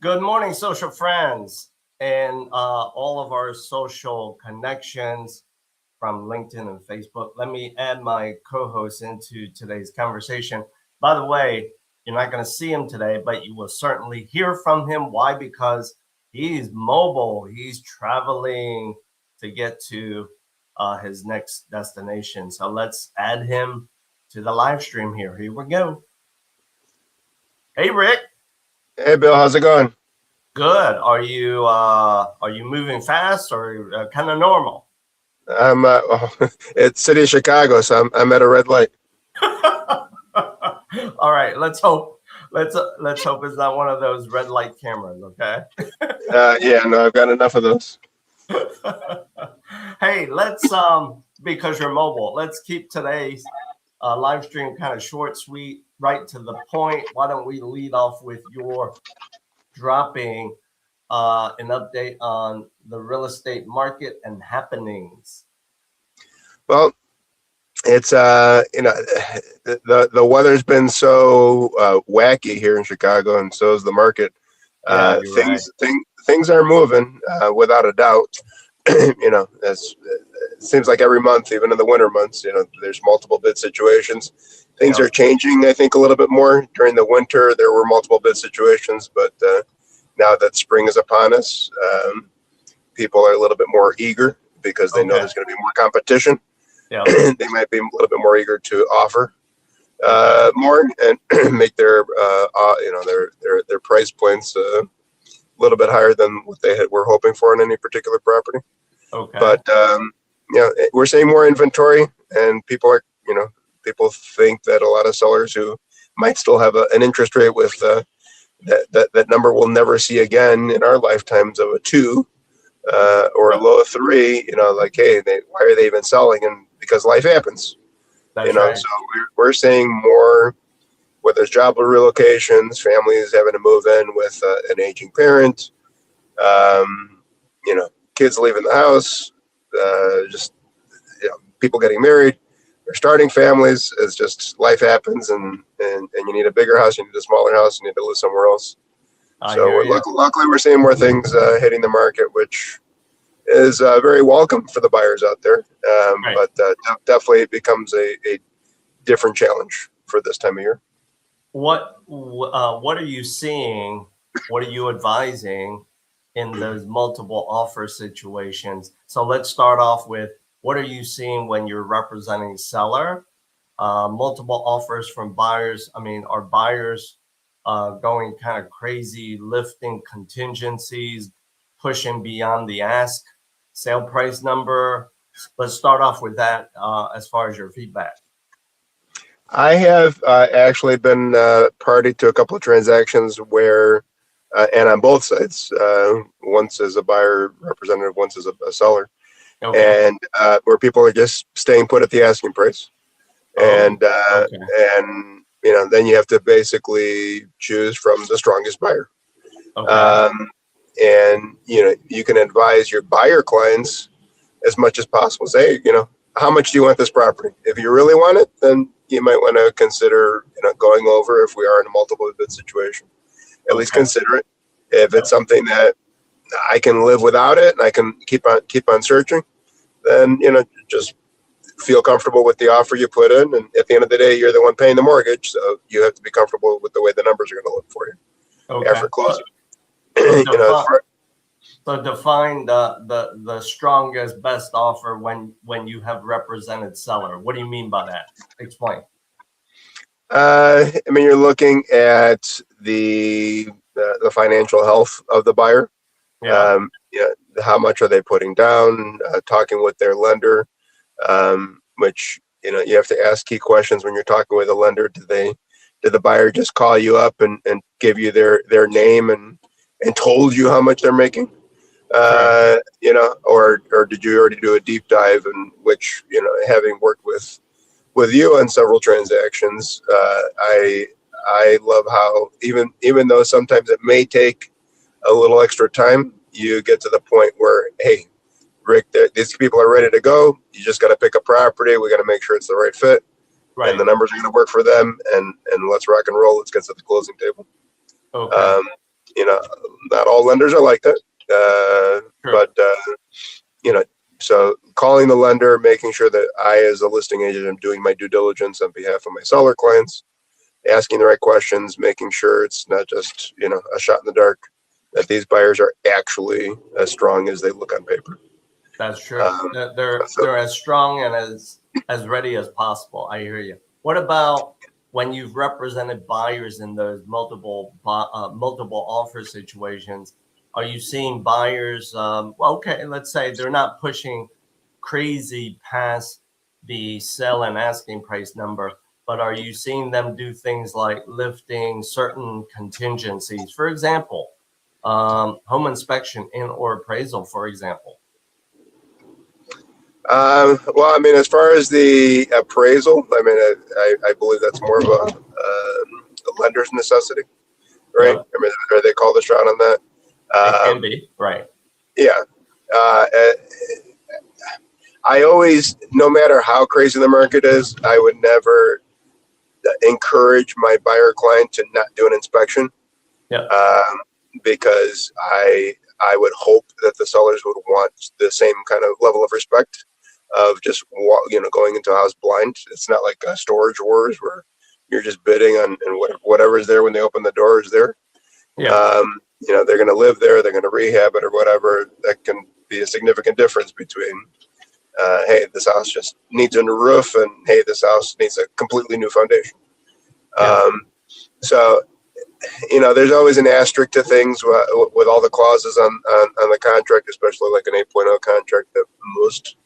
Good morning, social friends, and all of our social connections from LinkedIn and Facebook. Let me add my co-host into today's conversation. By the way, you're not going to see him today, but you will certainly hear from him. Why? Because he's mobile. He's traveling to get to his next destination. So let's add him to the live stream here. Here we go. Hey, Rick. Hey, Bill, how's it going? Good. Are you moving fast or kind of normal? I'm it's city of Chicago, so I'm at a red light. All right. Let's hope it's not one of those red light cameras. Okay. Yeah, no, I've got enough of those. Hey, let's because you're mobile. Let's keep today's live stream kind of short, sweet, right to the point. Why don't we lead off with your dropping an update on the real estate market and happenings? Well, it's the weather's been so wacky here in Chicago, and so is the market. Yeah, you're right. Things are moving without a doubt. It seems like every month, even in the winter months, there's multiple bid situations. Things Yeah. are changing, I think, a little bit more. During the winter, there were multiple bid situations, but now that spring is upon us, people are a little bit more eager because they know Okay. there's going to be more competition. Yeah. They might be a little bit more eager to offer more and make their price points a little bit higher than what were hoping for in any particular property. Okay. But we're seeing more inventory, and people think that a lot of sellers who might still have an interest rate with that number we'll never see again in our lifetimes of a 2 or a low of 3. Like, hey, why are they even selling? And because life happens. That's right. So we're seeing more, whether it's job relocations, families having to move in with an aging parent, um, kids leaving the house, just people getting married or starting families. It's just life happens, and you need a bigger house, you need a smaller house, you need to live somewhere else. I So hear you. luckily we're seeing more things hitting the market, which is very welcome for the buyers out there. Right. But definitely it becomes a different challenge for this time of year. What are you seeing? What are you advising in those multiple offer situations? So let's start off with what are you seeing when you're representing seller? Multiple offers from buyers. I mean, are buyers going kind of crazy, lifting contingencies, pushing beyond the ask sale price number? Let's start off with that as far as your feedback. I have actually been party to a couple of transactions where, and on both sides, once as a buyer representative, once as a seller, Okay. and where people are just staying put at the asking price, Oh, and okay. then you have to basically choose from the strongest buyer. Okay. Um, and you can advise your buyer clients as much as possible. Say, how much do you want this property? If you really want it, then you might want to consider going over if we are in a multiple bid situation. At least Okay. consider it. If it's Yep. something that I can live without it and I can keep on searching, then just feel comfortable with the offer you put in. And at the end of the day, you're the one paying the mortgage, so you have to be comfortable with the way the numbers are going to look for you Okay. after closing. So you know, define for, define the strongest best offer when you have represented seller. What do you mean by that? Explain. I mean, you're looking at the financial health of the buyer. Yeah. How much are they putting down? Talking with their lender, which you have to ask key questions when you're talking with a lender. Did the buyer just call you up and give you their name and told you how much they're making? Sure. Or did you already do a deep dive? In which having worked with you on several transactions, I love how even though sometimes it may take a little extra time, you get to the point where, hey, Rick, these people are ready to go. You just got to pick a property. We got to make sure it's the right fit, and Right. the numbers are going to work for them. And let's rock and roll. Let's get to the closing table. Okay. Um, Not all lenders are like that. Sure. But so calling the lender, making sure that I, as a listing agent, am doing my due diligence on behalf of my seller clients, asking the right questions, making sure it's not just, a shot in the dark, that these buyers are actually as strong as they look on paper. That's true. They're So, as strong and as ready as possible. I hear you. What about when you've represented buyers in those multiple offer situations? Are you seeing buyers? Okay, let's say they're not pushing crazy past the sell and asking price number, but are you seeing them do things like lifting certain contingencies? For example, home inspection and or appraisal, for example. well, I mean, as far as the appraisal, I mean, I believe that's more of a lender's necessity, right? Yeah, I mean, or they call the shot on that. it can be, right. Yeah. I always, no matter how crazy the market is, I would never encourage my buyer client to not do an inspection, Yeah, because I would hope that the sellers would want the same kind of level of respect of just going into a house blind. It's not like a storage wars where you're just bidding on and whatever is there when they open the door is there. yeah, They're going to live there, they're going to rehab it or whatever. That can be a significant difference between hey, this house just needs a new roof, and hey, this house needs a completely new foundation. yeah, So there's always an asterisk to things with all the clauses on the contract, especially like an 8.0 contract that most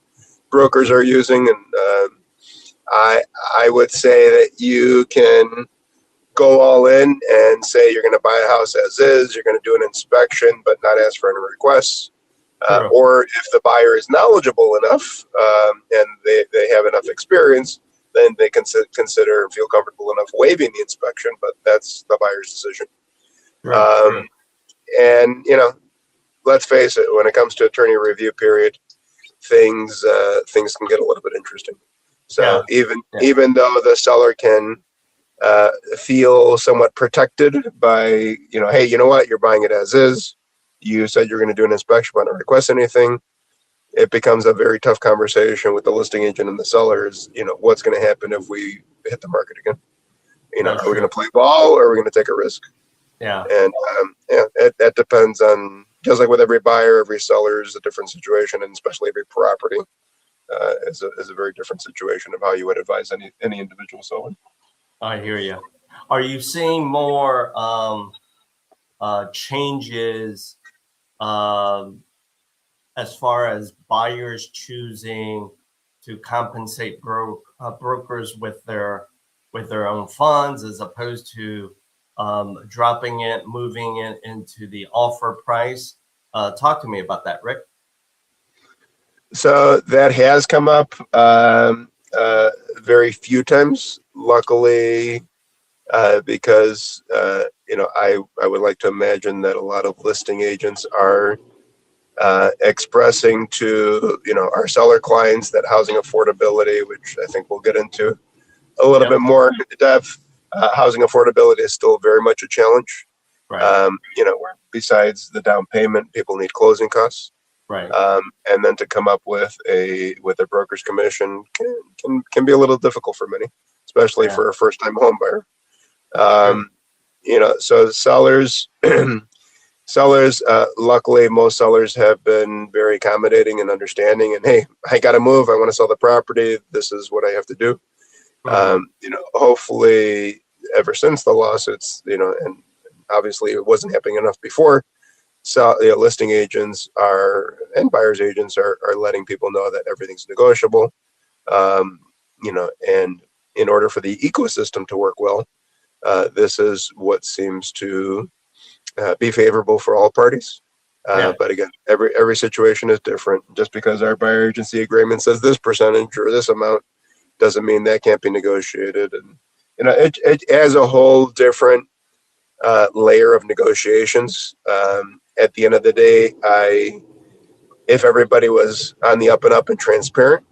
brokers are using. And I would say that you can go all in and say you're going to buy a house as is, you're going to do an inspection, but not ask for any requests. true. Or if the buyer is knowledgeable enough and they have enough experience, then they can consider and feel comfortable enough waiving the inspection, but that's the buyer's decision. True. And, let's face it, when it comes to attorney review period, things can get a little bit interesting. So Yeah, even though the seller can feel somewhat protected by, hey, you know what, you're buying it as is. You said you're going to do an inspection, but not request anything. It becomes a very tough conversation with the listing agent and the sellers. What's going to happen if we hit the market again? that's Are we going true. to play ball or are we going to take a risk? Yeah, And that depends on, just like with every buyer, every seller is a different situation, and especially every property is a very different situation of how you would advise any individual seller. I hear you. Are you seeing more changes as far as buyers choosing to compensate brokers with their own funds, as opposed to dropping it, moving it into the offer price? Talk to me about that, Rick. So that has come up very few times, luckily, because I would like to imagine that a lot of listing agents are expressing to our seller clients that housing affordability, which I think we'll get into a little Yep. bit more in depth, housing affordability is still very much a challenge. Right. Where besides the down payment, people need closing costs. Right. And then to come up with a broker's commission can be a little difficult for many, especially Yeah. for a first time home buyer. Sure. So sellers, luckily most sellers have been very accommodating and understanding, and hey, I got to move. I want to sell the property. This is what I have to do. Mhm. Hopefully ever since the lawsuits, and obviously it wasn't happening enough before. So listing agents and buyers agents are letting people know that everything's negotiable. And in order for the ecosystem to work well, this is what seems to be favorable for all parties. Yeah. But again, every situation is different. Just because our buyer agency agreement says this percentage or this amount doesn't mean that can't be negotiated. And it as a whole different layer of negotiations. At the end of the day, if everybody was on the up and up and transparent,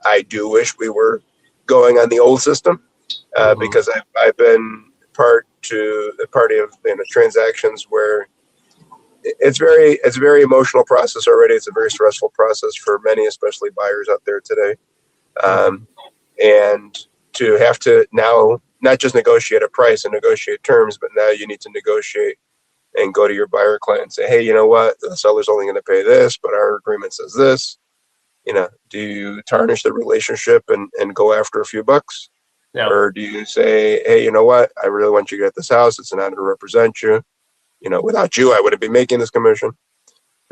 I do wish we were going on the old system, Mhm. because I've been party of transactions where it's a very emotional process already. It's a very stressful process for many, especially buyers out there today. Mhm. And to have to now not just negotiate a price and negotiate terms, but now you need to negotiate and go to your buyer client and say, hey, you know what, the seller's only going to pay this, but our agreement says this. Do you tarnish the relationship and go after a few bucks? Yeah. Or do you say, hey, you know what, I really want you to get this house. It's an honor to represent you. Without you, I wouldn't be making this commission.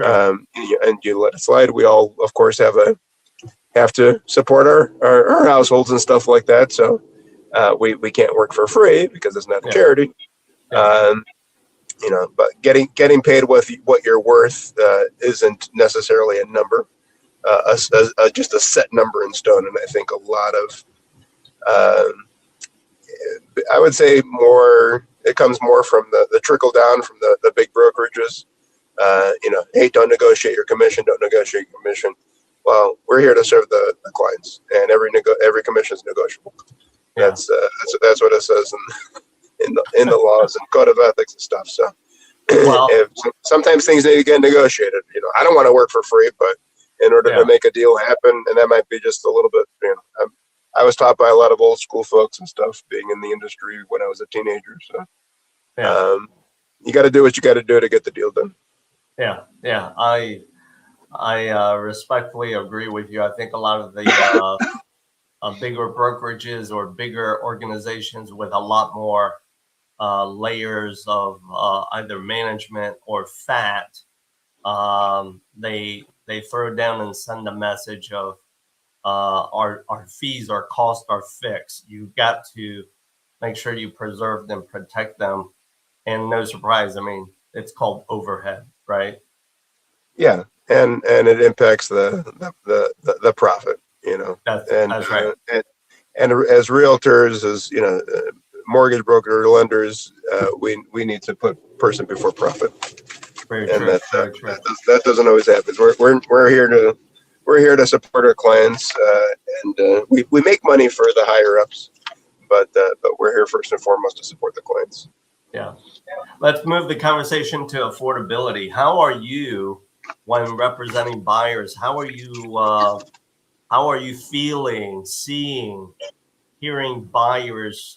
Sure. And you let it slide. We all, of course, have to support our households and stuff like that. So we can't work for free because it's not a Yeah. charity. Yeah. But getting paid what you're worth isn't necessarily a number, just a set number in stone. And I think a lot of, I would say it comes more from the trickle down from the big brokerages. Hey, don't negotiate your commission. Don't negotiate your commission. Well, we're here to serve the clients, and every commission is negotiable. Yeah. That's what it says in the laws and code of ethics and stuff. So, Well, sometimes things need to get negotiated. I don't want to work for free, but in order Yeah. to make a deal happen, and that might be just a little bit. I was taught by a lot of old school folks and stuff, being in the industry when I was a teenager. So, yeah. you got to do what you got to do to get the deal done. Yeah. Yeah. I respectfully agree with you. I think a lot of the bigger brokerages or bigger organizations with a lot more layers of either management or fat, they throw down and send a message of our fees, our costs are fixed. You've got to make sure you preserve them, protect them, and no surprise, I mean, it's called overhead, right? Yeah, and it impacts the profit, and That's right. and as realtors, as mortgage broker lenders, we need to put person before profit, Very and true. Very true. that doesn't always happen. We're here to support our clients, and we make money for the higher ups, but we're here first and foremost to support the clients. Yeah. Let's move the conversation to affordability. How are you, when representing buyers, how are you feeling, seeing, hearing buyers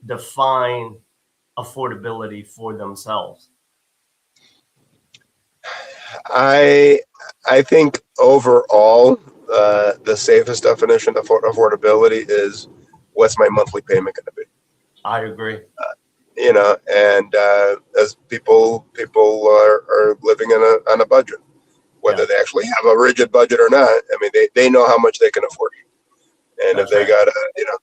define affordability for themselves? I think overall, the safest definition of affordability is what's my monthly payment going to be. I agree. And as people are living on a budget, whether Yeah. they actually have a rigid budget or not. I mean, they know how much they can afford, and if That's they right. got to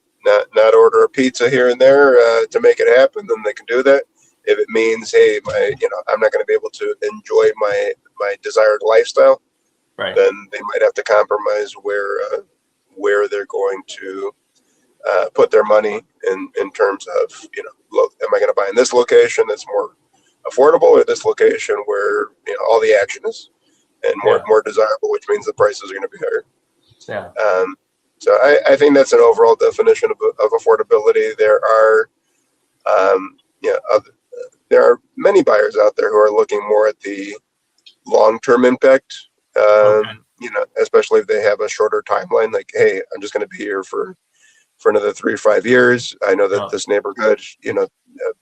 not order a pizza here and there to make it happen, then they can do that. If it means, hey, I'm not going to be able to enjoy my desired lifestyle, Right. then they might have to compromise where they're going to put their money in terms of, am I going to buy in this location that's more affordable, or this location where all the action is and Yeah. more desirable, which means the prices are going to be higher. Yeah. So I think that's an overall definition of affordability. There are there are many buyers out there who are looking more at the long-term impact. Okay. Especially if they have a shorter timeline, like, hey, I'm just going to be here for another 3 or 5 years. I know that Yeah. this neighborhood,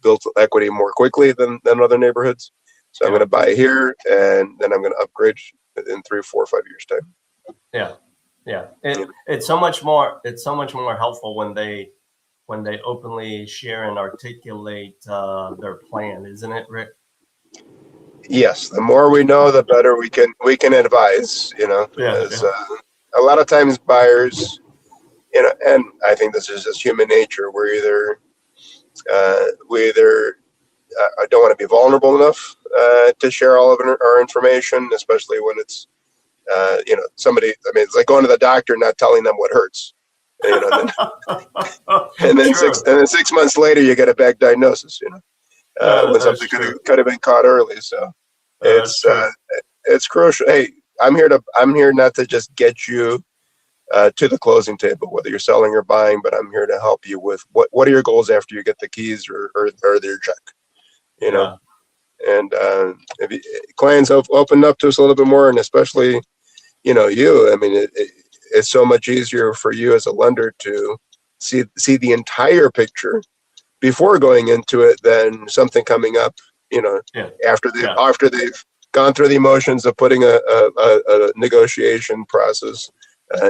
built equity more quickly than other neighborhoods. So I'm Yeah. going to buy here, and then I'm going to upgrade in 3, 4, 5 years time. Yeah. Yeah. It's so much more helpful when they openly share and articulate their plan, isn't it, Rick? Yes, the more we know, the better we can advise. Yeah. As a lot of times buyers, and I think this is just human nature. We either don't want to be vulnerable enough to share all of our information, especially when it's somebody. I mean, it's like going to the doctor and not telling them what hurts. And then True. 6 months later, you get a bad diagnosis. When That's something true. could have been caught early. So That's true. it's crucial. Hey, I'm here not to just get you to the closing table, whether you're selling or buying, but I'm here to help you with what are your goals after you get the keys or their check. Yeah. And if clients have opened up to us a little bit more, and especially, you, I mean, it's so much easier for you as a lender to see the entire picture before going into it than something coming up, Yeah. after Yeah. they've gone through the emotions of putting a negotiation process,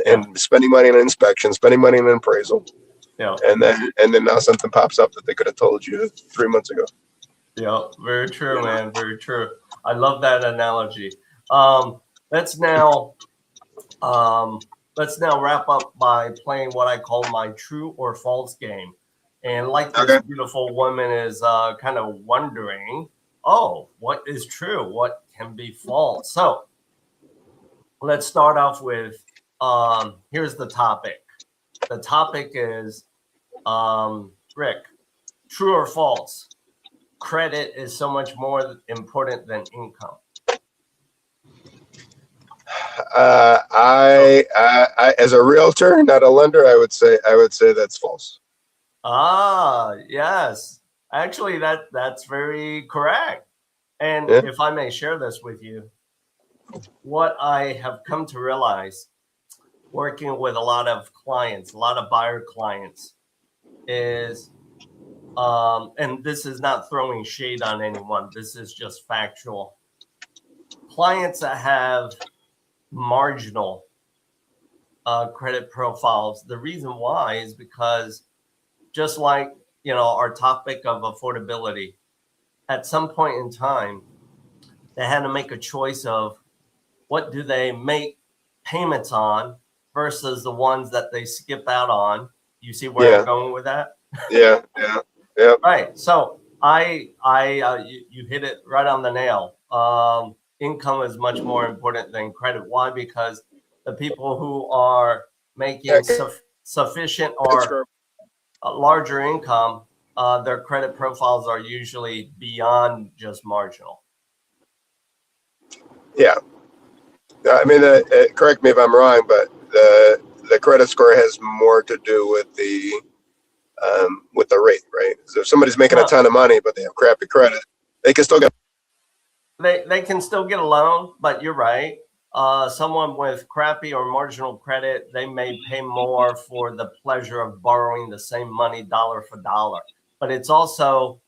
and spending money on inspection, spending money on appraisal. Yeah. And then now something pops up that they could have told you 3 months ago. Yeah. Very true, man. Very true. I love that analogy. Let's now wrap up by playing what I call my true or false game. And like this beautiful woman is kind of wondering, oh, what is true? What can be false? So let's start off with, here's the topic. The topic is, Rick, true or false? Credit is so much more important than income. I as a realtor, not a lender, I would say that's false. Ah, yes. Actually, that's very correct. And Yeah. if I may share this with you, what I have come to realize working with a lot of clients, a lot of buyer clients, is, and this is not throwing shade on anyone, this is just factual. Clients that have marginal credit profiles, the reason why is because, just like, our topic of affordability, at some point in time, they had to make a choice of what do they make payments on versus the ones that they skip out on. You see where I'm going with that? Yeah. Right. So you hit it right on the nail. Income is much more important than credit. Why? Because the people who are making sufficient or a larger income, their credit profiles are usually beyond just marginal. Yeah. I mean, correct me if I'm wrong, but the credit score has more to do with the rate, right? So if somebody's making a ton of money but they have crappy credit, they can still get. They can still get a loan, but you're right. Someone with crappy or marginal credit, they may pay more for the pleasure of borrowing the same money dollar for dollar. But it's also,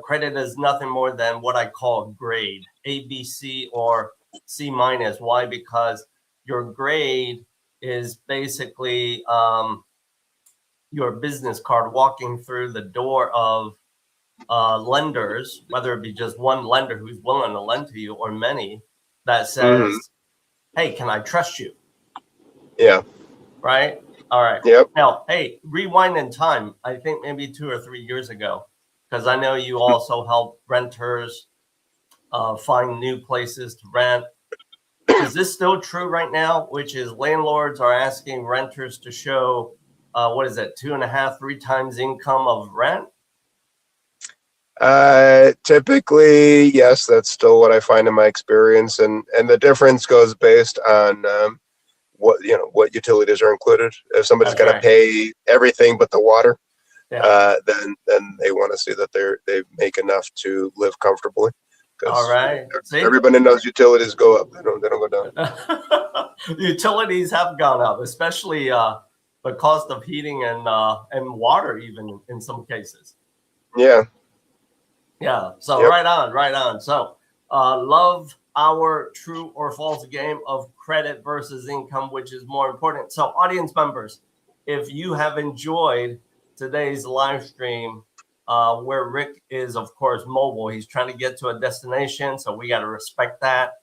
credit is nothing more than what I call grade, A, B, C, or C minus. Why? Because your grade is basically your business card walking through the door of lenders, whether it be just one lender who's willing to lend to you or many that says, hey, can I trust you? Yeah. Right. All right. Yep. Now, hey, rewind in time. I think maybe 2 or 3 years ago, because I know you also help renters find new places to rent. Is this still true right now? Which is landlords are asking renters to show, 2.5, 3 times income of rent? Typically, yes, that's still what I find in my experience, and the difference goes based on what utilities are included. If somebody's got to pay everything but the water, then they want to see that they make enough to live comfortably. All right. Everybody knows utilities go up; they don't go down. Utilities have gone up, especially the cost of heating and water, even in some cases. Yeah. Yeah. So right on. So love our true or false game of credit versus income, which is more important. So audience members, if you have enjoyed today's live stream, where Rick is, of course, mobile, he's trying to get to a destination, so we got to respect that.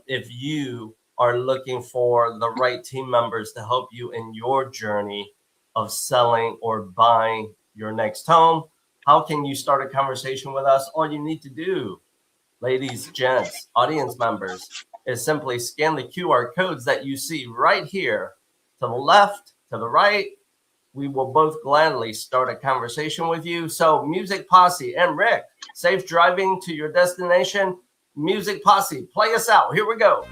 If you are looking for the right team members to help you in your journey of selling or buying your next home, how can you start a conversation with us? All you need to do, ladies, gents, audience members, is simply scan the QR codes that you see right here to the left, to the right. We will both gladly start a conversation with you. So Music Posse and Rick, safe driving to your destination. Music Posse, play us out. Here we go.